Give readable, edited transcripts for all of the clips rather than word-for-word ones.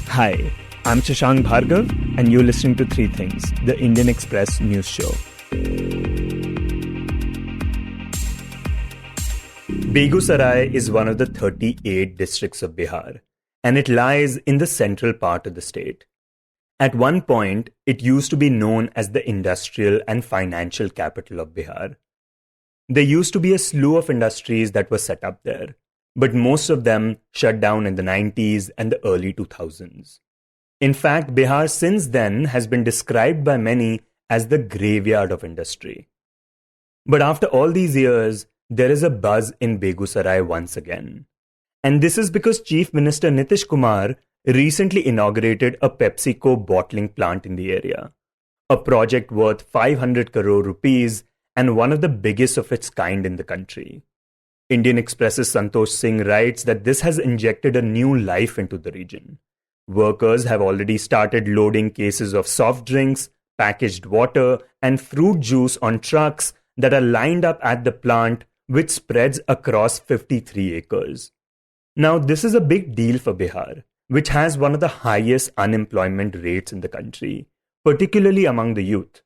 Hi, I'm Shashank Bhargav, and you're listening to Three Things, the Indian Express news show. Begusarai is one of the 38 districts of Bihar, and it lies in the central part of the state. At one point, it used to be known as the industrial and financial capital of Bihar. There used to be a slew of industries that were set up there, but most of them shut down in the 90s and the early 2000s. In fact, Bihar since then has been described by many as the graveyard of industry. But after all these years, there is a buzz in Begusarai once again. And this is because Chief Minister Nitish Kumar recently inaugurated a PepsiCo bottling plant in the area, a project worth 500 crore rupees and one of the biggest of its kind in the country. Indian Express's Santosh Singh writes that this has injected a new life into the region. Workers have already started loading cases of soft drinks, packaged water, and fruit juice on trucks that are lined up at the plant, which spreads across 53 acres. Now, this is a big deal for Bihar, which has one of the highest unemployment rates in the country, particularly among the youth.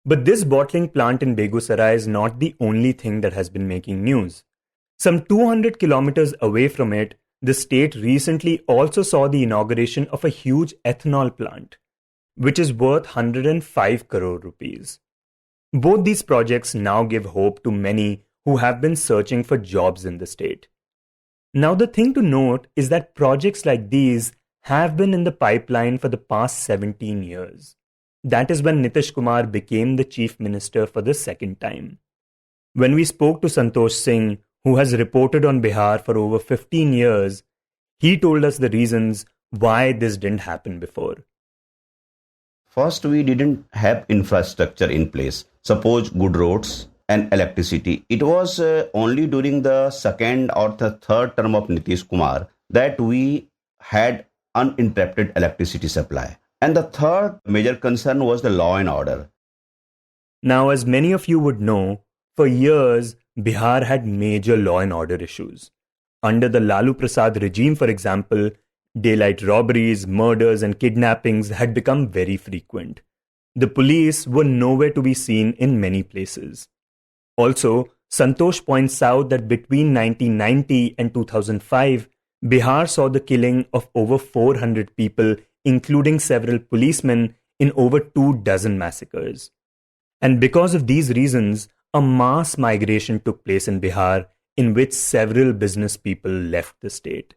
But this bottling plant in Begusarai is not the only thing that has been making news. Some 200 kilometers away from it, the state recently also saw the inauguration of a huge ethanol plant, which is worth 105 crore rupees. Both these projects now give hope to many who have been searching for jobs in the state. Now, the thing to note is that projects like these have been in the pipeline for the past 17 years. That is when Nitish Kumar became the chief minister for the second time. When we spoke to Santosh Singh, who has reported on Bihar for over 15 years, he told us the reasons why this didn't happen before. First, we didn't have infrastructure in place. Suppose good roads and electricity. It was only during the second or the third term of Nitish Kumar that we had uninterrupted electricity supply. And the third major concern was the law and order. Now, as many of you would know, for years, Bihar had major law and order issues. Under the Lalu Prasad regime, for example, daylight robberies, murders, and kidnappings had become very frequent. The police were nowhere to be seen in many places. Also, Santosh points out that between 1990 and 2005, Bihar saw the killing of over 400 people, including several policemen, in over 24 massacres. And because of these reasons, a mass migration took place in Bihar, in which several business people left the state.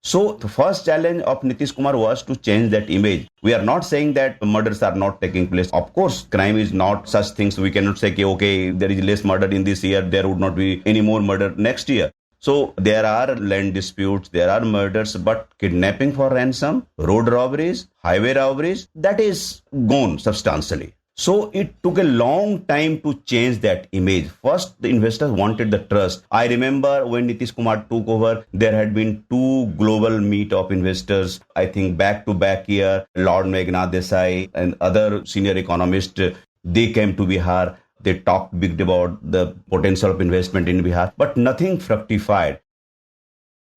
So the first challenge of Nitish Kumar was to change that image. We are not saying that murders are not taking place. Of course, crime is not such things. We cannot say, okay, there is less murder in this year, there would not be any more murder next year. So there are land disputes, there are murders, but kidnapping for ransom, road robberies, highway robberies, that is gone substantially. So it took a long time to change that image. First, the investors wanted the trust. I remember when Nitish Kumar took over, there had been 2 global meet of investors. I think back to back year, Lord Meghnath Desai and other senior economists, they came to Bihar. They talked big about the potential of investment in Bihar, but nothing fructified.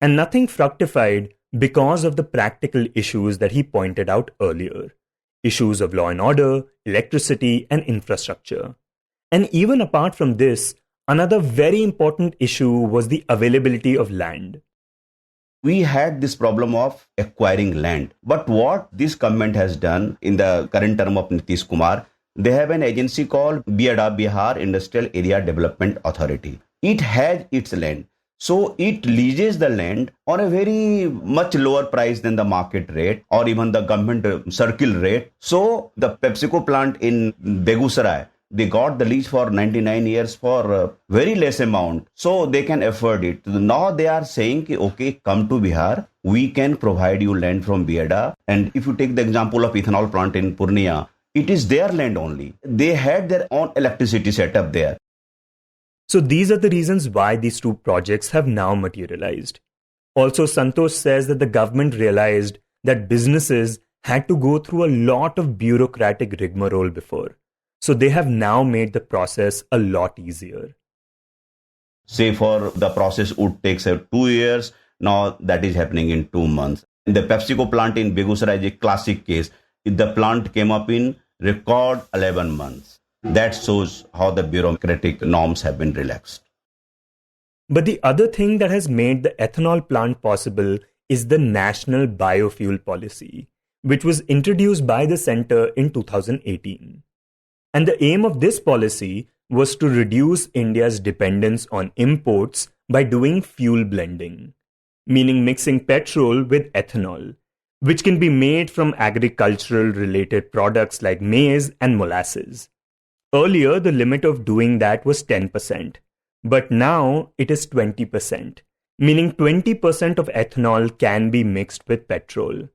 And nothing fructified because of the practical issues that he pointed out earlier. Issues of law and order, electricity, and infrastructure. And even apart from this, another very important issue was the availability of land. We had this problem of acquiring land. But what this government has done in the current term of Nitish Kumar, they have an agency called BIADA, Bihar Industrial Area Development Authority. It has its land. So it leases the land on a very much lower price than the market rate or even the government circle rate. So the PepsiCo plant in Begusarai, they got the lease for 99 years for a very less amount. So they can afford it. Now they are saying, okay, come to Bihar. We can provide you land from BIADA. And if you take the example of ethanol plant in Purnia, it is their land only. They had their own electricity set up there. So these are the reasons why these 2 projects have now materialized. Also, Santosh says that the government realized that businesses had to go through a lot of bureaucratic rigmarole before. So they have now made the process a lot easier. Say for the process would take say 2 years. Now that is happening in 2 months. The PepsiCo plant in Begusarai is a classic case. The plant came up in record 11 months. That shows how the bureaucratic norms have been relaxed. But the other thing that has made the ethanol plant possible is the National Biofuel Policy, which was introduced by the centre in 2018. And the aim of this policy was to reduce India's dependence on imports by doing fuel blending, meaning mixing petrol with ethanol, which can be made from agricultural related products like maize and molasses. Earlier, the limit of doing that was 10%, but now it is 20%, meaning 20% of ethanol can be mixed with petrol.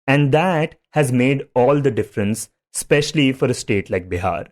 And that has made all the difference, especially for a state like Bihar.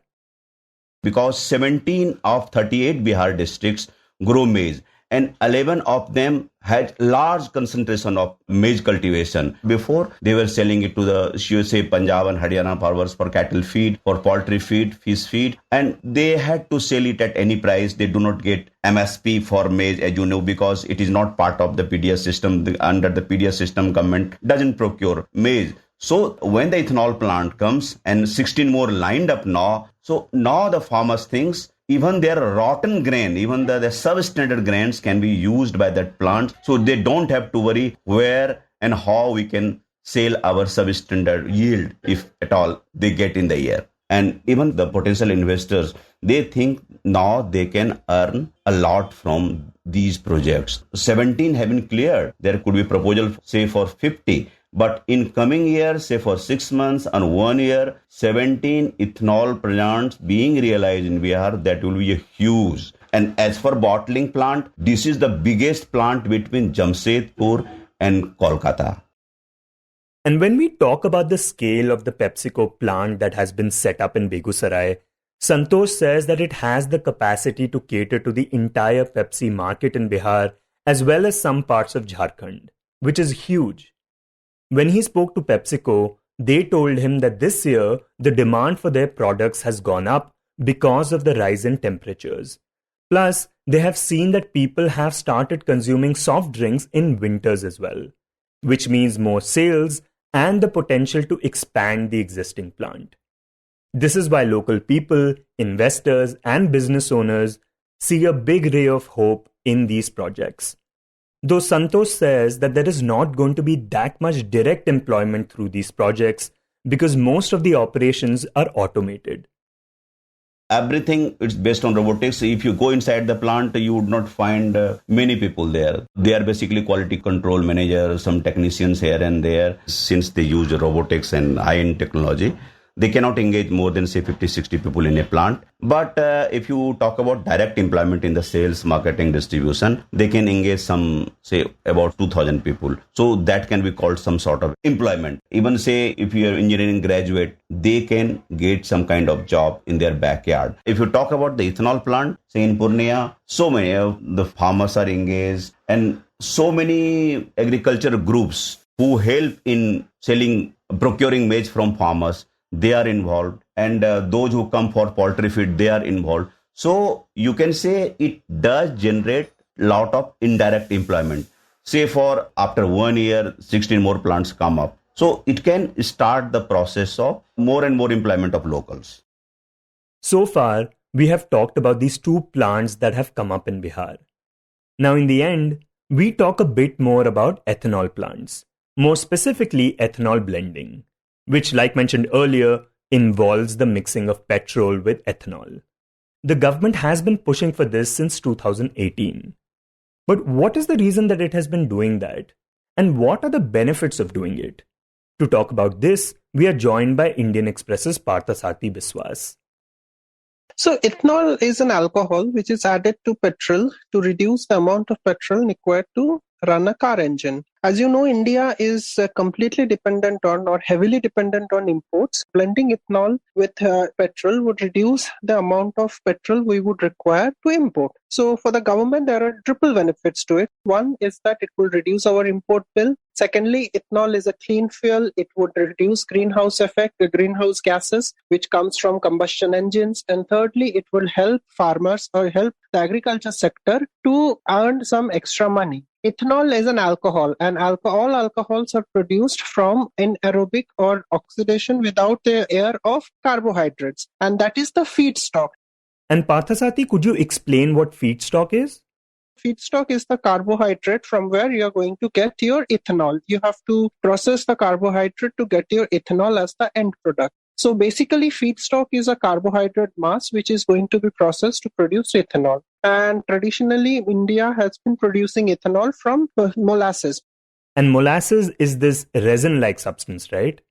Because 17 of 38 Bihar districts grow maize, and 11 of them had large concentration of maize cultivation. Before, they were selling it to the say Punjab and Haryana farmers for cattle feed, for poultry feed, fish feed, and they had to sell it at any price. They do not get MSP for maize, as you know, because it is not part of the PDS system. Under the PDS system, government doesn't procure maize. So when the ethanol plant comes and 16 more lined up now, so now the farmers thinks even their rotten grain, even the substandard grains can be used by that plant. So they don't have to worry where and how we can sell our substandard yield, if at all they get in the year. And even the potential investors, they think now they can earn a lot from these projects. 17 have been cleared. There could be proposal, say, for 50. But in coming years, say for 6 months and 1 year, 17 ethanol plants being realized in Bihar, that will be a huge. And as for bottling plant, this is the biggest plant between Jamshedpur and Kolkata. And when we talk about the scale of the PepsiCo plant that has been set up in Begusarai, Santosh says that it has the capacity to cater to the entire Pepsi market in Bihar as well as some parts of Jharkhand, which is huge. When he spoke to PepsiCo, they told him that this year the demand for their products has gone up because of the rise in temperatures. Plus, they have seen that people have started consuming soft drinks in winters as well, which means more sales and the potential to expand the existing plant. This is why local people, investors, and business owners see a big ray of hope in these projects. Though Santosh says that there is not going to be that much direct employment through these projects because most of the operations are automated. Everything is based on robotics. If you go inside the plant, you would not find many people there. They are basically quality control managers, some technicians here and there. Since they use robotics and high-end technology, they cannot engage more than say 50-60 people in a plant. But if you talk about direct employment in the sales, marketing, distribution, they can engage some, say, about 2,000 people. So that can be called some sort of employment. Even say if you are engineering graduate, they can get some kind of job in their backyard. If you talk about the ethanol plant, say in Purnia, so many of the farmers are engaged and so many agriculture groups who help in procuring maize from farmers, they are involved, and those who come for poultry feed, they are involved. So you can say it does generate a lot of indirect employment. Say for after 1 year, 16 more plants come up. So it can start the process of more and more employment of locals. So far, we have talked about these two plants that have come up in Bihar. Now in the end, we talk a bit more about ethanol plants, more specifically ethanol blending, which, like mentioned earlier, involves the mixing of petrol with ethanol. The government has been pushing for this since 2018. But what is the reason that it has been doing that? And what are the benefits of doing it? To talk about this, we are joined by Indian Express's Parthasarthi Biswas. So ethanol is an alcohol which is added to petrol to reduce the amount of petrol required to run a car engine. As you know, India is completely dependent on or heavily dependent on imports. Blending ethanol with petrol would reduce the amount of petrol we would require to import. So for the government, there are triple benefits to it. One is that it will reduce our import bill. Secondly, ethanol is a clean fuel. It would reduce greenhouse effect, the greenhouse gases, which comes from combustion engines. And thirdly, it will help farmers or help the agriculture sector to earn some extra money. Ethanol is an alcohol, and all alcohols are produced from anaerobic or oxidation without the air of carbohydrates, and that is the feedstock. And Parthasarthi, could you explain what feedstock is? Feedstock is the carbohydrate from where you are going to get your ethanol. You have to process the carbohydrate to get your ethanol as the end product. So basically, feedstock is a carbohydrate mass which is going to be processed to produce ethanol. And traditionally, India has been producing ethanol from molasses. And molasses is this resin-like substance, right?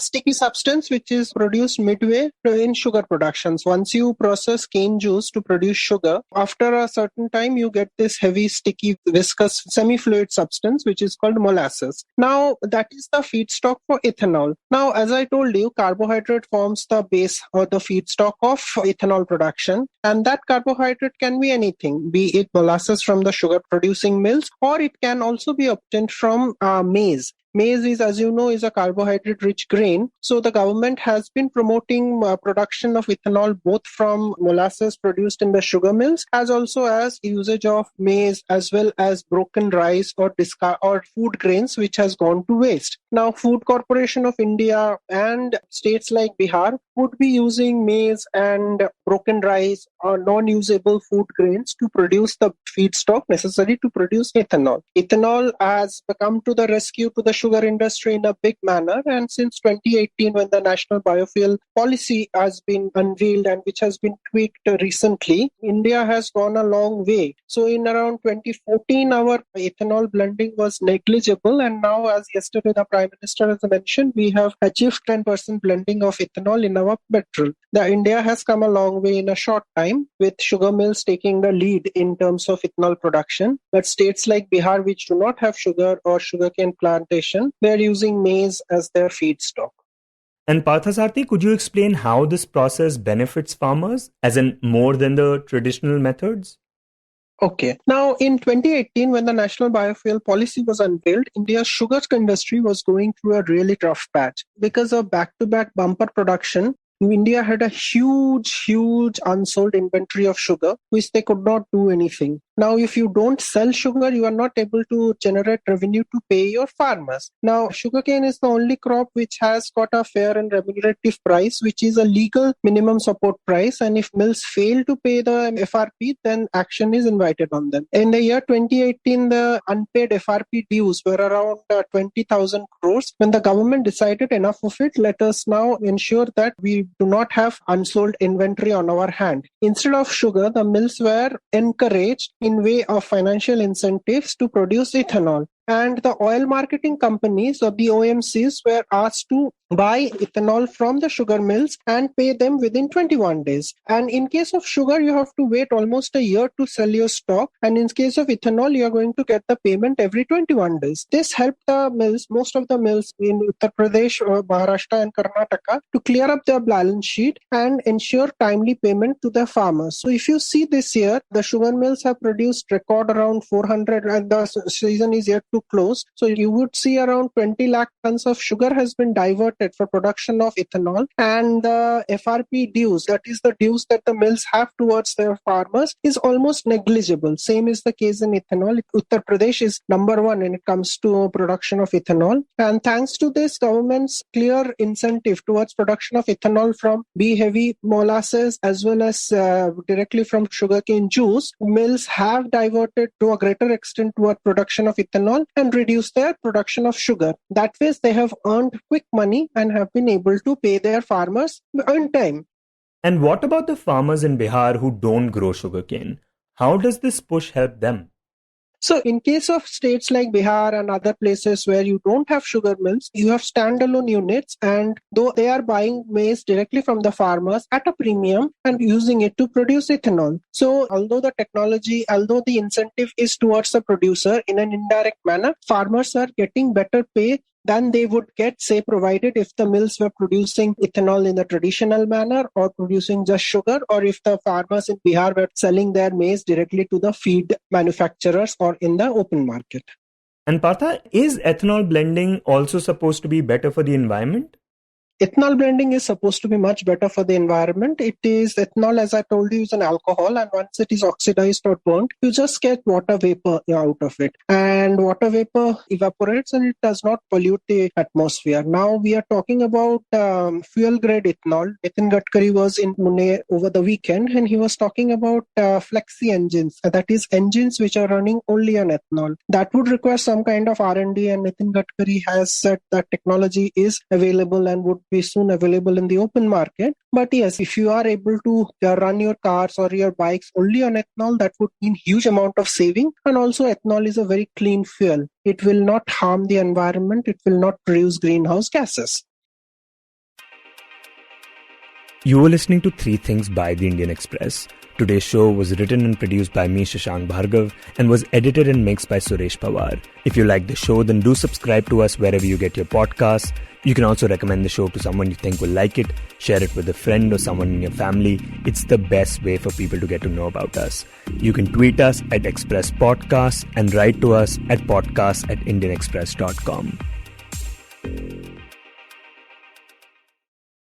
Sticky substance which is produced midway in sugar productions. Once you process cane juice to produce sugar, after a certain time you get this heavy, sticky, viscous, semi-fluid substance which is called molasses. Now that is the feedstock for ethanol. Now, as I told you, carbohydrate forms the base or the feedstock of ethanol production, and that carbohydrate can be anything, be it molasses from the sugar producing mills, or it can also be obtained from maize. Maize is, as you know, is a carbohydrate-rich grain. So the government has been promoting production of ethanol both from molasses produced in the sugar mills, as also as usage of maize, as well as broken rice or food grains which has gone to waste. Now, Food Corporation of India and states like Bihar would be using maize and broken rice or non-usable food grains to produce the feedstock necessary to produce ethanol. Ethanol has come to the rescue to the sugar industry in a big manner, and since 2018, when the national biofuel policy has been unveiled and which has been tweaked recently, India has gone a long way. So in around 2014, our ethanol blending was negligible, and now, as yesterday the Prime Minister has mentioned, we have achieved 10% blending of ethanol in our petrol. India has come a long way in a short time, with sugar mills taking the lead in terms of ethanol production. But states like Bihar, which do not have sugar or sugarcane plantation, they are using maize as their feedstock. And Parthasarthi, could you explain how this process benefits farmers, as in more than the traditional methods? Okay. Now, in 2018, when the national biofuel policy was unveiled, India's sugar industry was going through a really tough patch. Because of back-to-back bumper production, India had a huge unsold inventory of sugar, which they could not do anything. Now, if you don't sell sugar, you are not able to generate revenue to pay your farmers. Now, sugarcane is the only crop which has got a fair and remunerative price, which is a legal minimum support price. And if mills fail to pay the FRP, then action is invited on them. In the year 2018, the unpaid FRP dues were around 20,000 crores. When the government decided enough of it, let us now ensure that we do not have unsold inventory on our hand. Instead of sugar, the mills were encouraged in way of financial incentives to produce ethanol. And the oil marketing companies or the OMCs were asked to buy ethanol from the sugar mills and pay them within 21 days. And in case of sugar, you have to wait almost a year to sell your stock. And in case of ethanol, you are going to get the payment every 21 days. This helped the mills, most of the mills in Uttar Pradesh, Maharashtra and Karnataka, to clear up their balance sheet and ensure timely payment to the farmers. So if you see this year, the sugar mills have produced record around 400, and the season is yet to close. So you would see around 20 lakh tons of sugar has been diverted for production of ethanol, and the FRP dues, that is the dues that the mills have towards their farmers, is almost negligible. Same is the case in ethanol. Uttar Pradesh is number one when it comes to production of ethanol, and thanks to this government's clear incentive towards production of ethanol from B-heavy molasses as well as directly from sugarcane juice, mills have diverted to a greater extent toward production of ethanol and reduce their production of sugar. That way, they have earned quick money and have been able to pay their farmers on time. And what about the farmers in Bihar who don't grow sugarcane? How does this push help them? So in case of states like Bihar and other places where you don't have sugar mills, you have standalone units, and though they are buying maize directly from the farmers at a premium and using it to produce ethanol. So although the incentive is towards the producer in an indirect manner, farmers are getting better pay than they would get, say, provided if the mills were producing ethanol in the traditional manner or producing just sugar, or if the farmers in Bihar were selling their maize directly to the feed manufacturers or in the open market. And Partha, is ethanol blending also supposed to be better for the environment? Ethanol blending is supposed to be much better for the environment. It is ethanol, as I told you, is an alcohol, and once it is oxidized or burnt, you just get water vapor out of it. And water vapor evaporates and it does not pollute the atmosphere. Now we are talking about fuel grade ethanol. Nitin Gadkari was in Pune over the weekend and he was talking about flexi engines, that is engines which are running only on ethanol. That would require some kind of R&D, and Nitin Gadkari has said that technology is available and would be soon available in the open market. But yes, if you are able to run your cars or your bikes only on ethanol, that would mean huge amount of saving. And also ethanol is a very clean fuel. It will not harm the environment. It will not produce greenhouse gases. You were listening to Three Things by the Indian Express. Today's show was written and produced by me, Shashank Bhargav, and was edited and mixed by Suresh Pawar. If you like the show, then do subscribe to us wherever you get your podcasts. You can also recommend the show to someone you think will like it, share it with a friend or someone in your family. It's the best way for people to get to know about us. You can tweet us at Express Podcasts and write to us at podcasts@indianexpress.com.